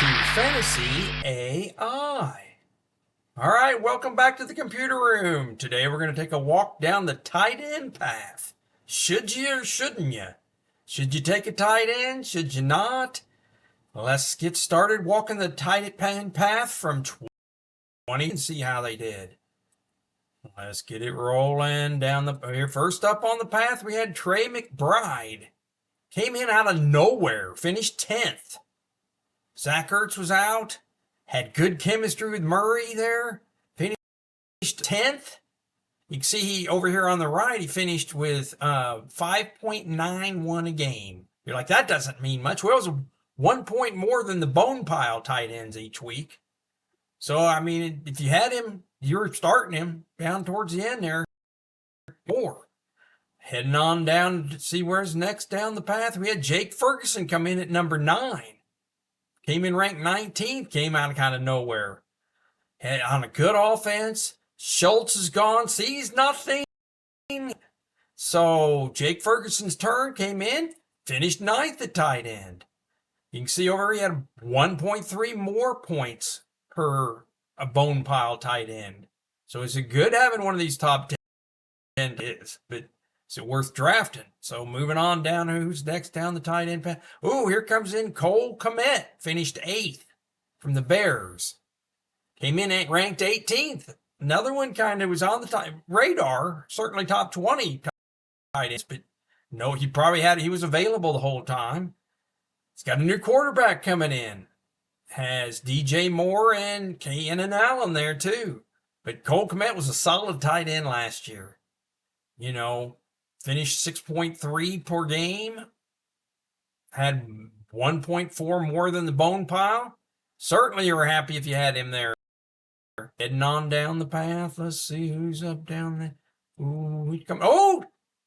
Fantasy AI. All right, welcome back to the computer room. Today we're going to take a walk down the tight end path. Should you or shouldn't you? Should you take a tight end? Should you not? Well, let's get started walking the tight end path from 20 and see how they did. Let's get it rolling down the here. First up on the path, we had Trey McBride. Came in out of nowhere, finished 10th. Zach Ertz was out, had good chemistry with Murray there, finished 10th. You can see he over here on the right, he finished with 5.91 a game. You're like, that doesn't mean much. Well, it was 1 point more than the bone pile tight ends each week. So, I mean, if you had him, you were starting him down towards the end there. More. Heading on down to see where's next down the path, we had Jake Ferguson come in at number 9. Came in ranked 19th, came out of kind of nowhere. Had on a good offense. Schultz is gone. Sees nothing. So Jake Ferguson's turn came in, finished 9th at tight end. You can see over here he had 1.3 more points per a bone pile tight end. So is it good having one of these top 10 is, but is it worth drafting? So moving on down, who's next down the tight end path? Oh, here comes in Kmet, finished 8th from the Bears. Came in ranked 18th. Another one kind of was on the radar, certainly top 20 tight ends, but no, he was available the whole time. He's got a new quarterback coming in. Has DJ Moore and Keenan Allen there too. But Cole Kmet was a solid tight end last year. You know, finished 6.3 per game. Had 1.4 more than the bone pile. Certainly you were happy if you had him there. Heading on down the path. Let's see who's up down there. Ooh,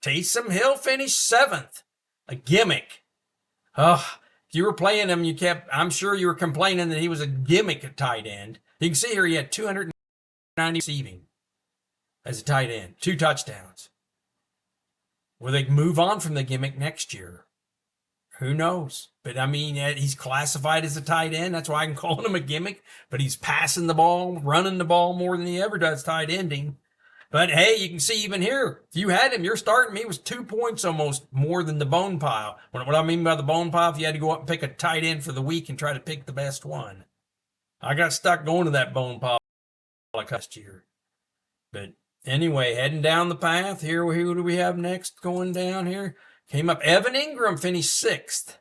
Taysom Hill finished 7th. A gimmick. If you were playing him, I'm sure you were complaining that he was a gimmick at tight end. You can see here he had 290 receiving as a tight end. 2 touchdowns. Will they move on from the gimmick next year? Who knows? But, I mean, he's classified as a tight end. That's why I can call him a gimmick. But he's passing the ball, running the ball more than he ever does tight ending. But, hey, you can see even here, if you had him, you're starting him. He was 2 points almost more than the bone pile. What I mean by the bone pile, if you had to go up and pick a tight end for the week and try to pick the best one. I got stuck going to that bone pile last year. But anyway, heading down the path here, who do we have next going down here? Came up, Evan Ingram finished 6th.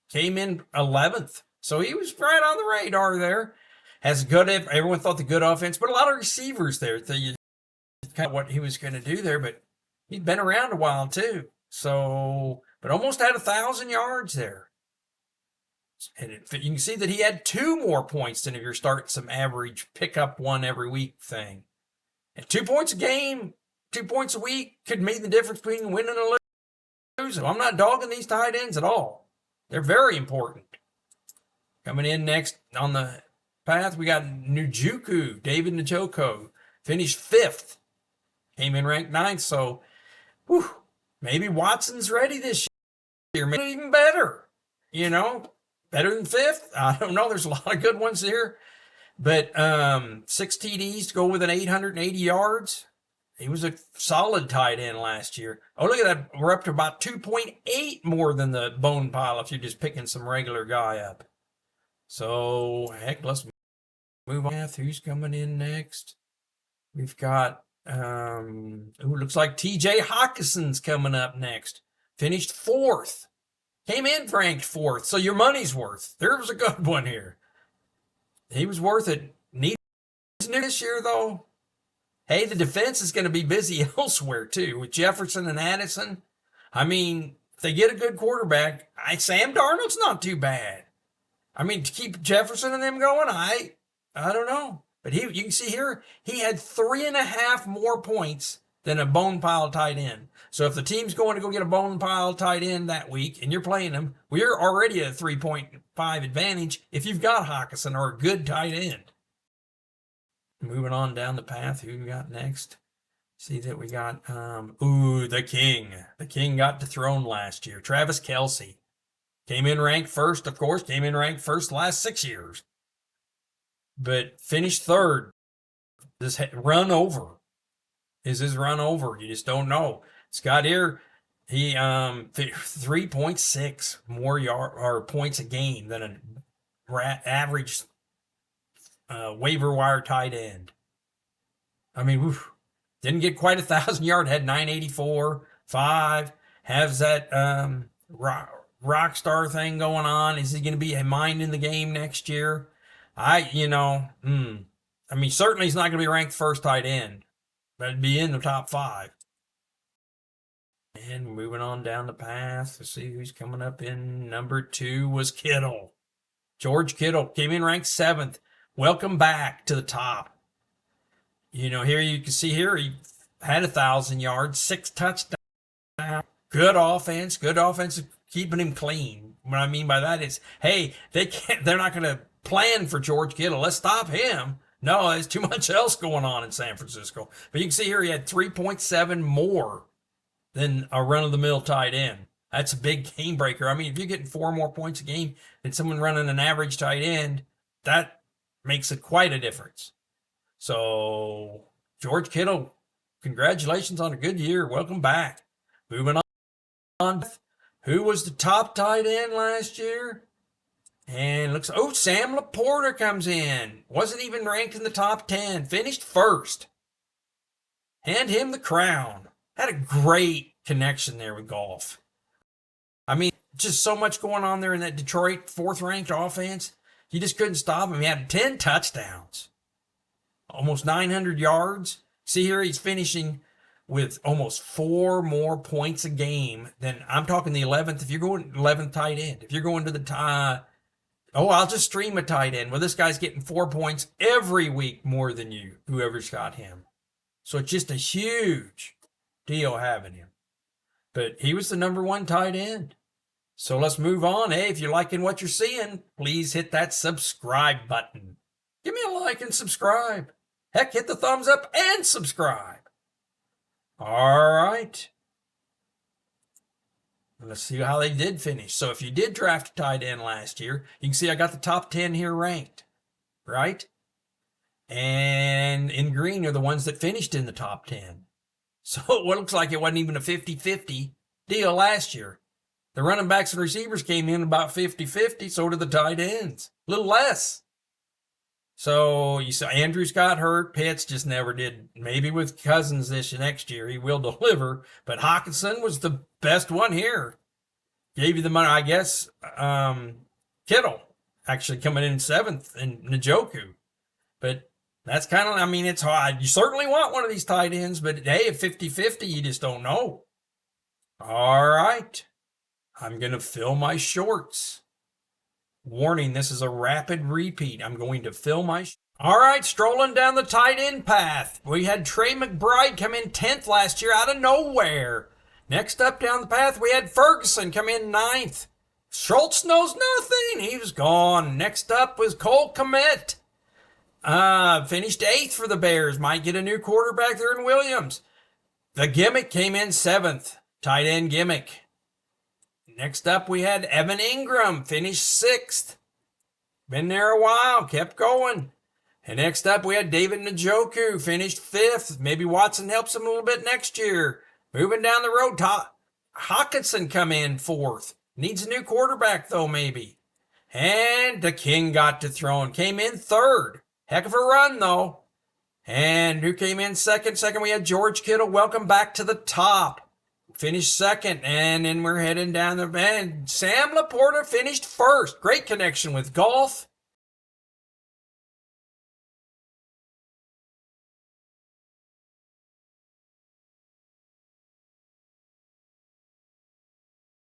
Came in 11th. So he was right on the radar there. Everyone thought the good offense, but a lot of receivers there. Kind of what he was going to do there, but he'd been around a while too. So, but almost had 1,000 yards there. And you can see that he had 2 more points than if you're starting some average pick up one every week thing. And 2 points a game, 2 points a week could mean the difference between winning and losing. I'm not dogging these tight ends at all. They're very important. Coming in next on the path, we got Njoku, David Njoku, finished 5th. Came in ranked 9th, so maybe Watson's ready this year. Maybe even better. You know, better than 5th. I don't know. There's a lot of good ones here. But 6 TDs to go with an 880 yards. He was a solid tight end last year. Oh, look at that. We're up to about 2.8 more than the bone pile if you're just picking some regular guy up. So, heck, let's move on. Who's coming in next? We've got, looks like TJ Hockenson's coming up next. Finished 4th. Came in ranked 4th, so your money's worth. There was a good one here. He was worth it. Needs this year, though. Hey, the defense is going to be busy elsewhere, too, with Jefferson and Addison. I mean, if they get a good quarterback, Sam Darnold's not too bad. I mean, to keep Jefferson and them going, I don't know. But you can see here, he had 3.5 more points than a bone pile tight end. So if the team's going to go get a bone pile tight end that week, and you're playing them, we're already at a 3.5 advantage if you've got Hockenson or a good tight end. Moving on down the path, who we got next? See that we got, the King. The King got dethroned last year. Travis Kelce. Came in ranked first, of course, came in ranked first the last 6 years. But finished third. This run over. Is his run over? You just don't know. Scott here, he 3.6 more yard or points a game than an average waiver wire tight end. I mean, didn't get quite 1,000 yards, had 984, 5, has that rock star thing going on. Is he going to be a mind in the game next year? I mean, certainly he's not going to be ranked first tight end, but it'd be in the top 5. And moving on down the path to see who's coming up in number 2 was Kittle. George Kittle came in ranked 7th. Welcome back to the top. Here you can see here he had 1,000 yards, 6 touchdowns. Good offense keeping him clean. What I mean by that is, hey, they're not going to plan for George Kittle. Let's stop him. No, there's too much else going on in San Francisco. But you can see here he had 3.7 more than a run-of-the-mill tight end. That's a big game breaker. I mean, if you're getting 4 more points a game than someone running an average tight end, that makes it quite a difference. So, George Kittle, congratulations on a good year. Welcome back. Moving on. Who was the top tight end last year? And Sam Laporta comes in. Wasn't even ranked in the top 10. Finished first. Hand him the crown. Had a great connection there with Goff. I mean, just so much going on there in that Detroit 4th-ranked offense. You just couldn't stop him. He had 10 touchdowns. Almost 900 yards. See here, he's finishing with almost 4 more points a game than, I'm talking the 11th. If you're going 11th tight end, if you're going to the I'll just stream a tight end. Well, this guy's getting 4 points every week more than you, whoever's got him. So it's just a huge deal having him. But he was the number 1 tight end. So let's move on. Hey, if you're liking what you're seeing, please hit that subscribe button. Give me a like and subscribe. Heck, hit the thumbs up and subscribe. All right. Let's see how they did finish. So if you did draft a tight end last year, you can see I got the top 10 here ranked, right? And in green are the ones that finished in the top 10. So it looks like it wasn't even a 50-50 deal last year. The running backs and receivers came in about 50-50, so did the tight ends. A little less. So you saw Andrews got hurt. Pitts just never did. Maybe with Cousins next year, he will deliver. But Hockenson was the best one here. Gave you the money, I guess. Kittle actually coming in 7th, and Njoku. But that's kind of, it's hard. You certainly want one of these tight ends, but hey, at 50-50, you just don't know. All right. I'm going to fill my shorts. Warning, this is a rapid repeat. I'm going to fill my... All right, strolling down the tight end path. We had Trey McBride come in 10th last year out of nowhere. Next up down the path, we had Ferguson come in 9th. Schultz knows nothing. He was gone. Next up was Kmet. Finished 8th for the Bears. Might get a new quarterback there in Williams. The Gimmick came in 7th. Tight end Gimmick. Next up, we had Evan Ingram, finished 6th. Been there a while, kept going. And next up, we had David Njoku, finished 5th. Maybe Watson helps him a little bit next year. Moving down the road, Hockenson come in 4th. Needs a new quarterback, though, maybe. And the King got to throwing. Came in 3rd. Heck of a run, though. And who came in 2nd? Second, we had George Kittle. Welcome back to the top. Finished 2nd, and then we're heading down the bend. Sam Laporta finished 1st. Great connection with Golf.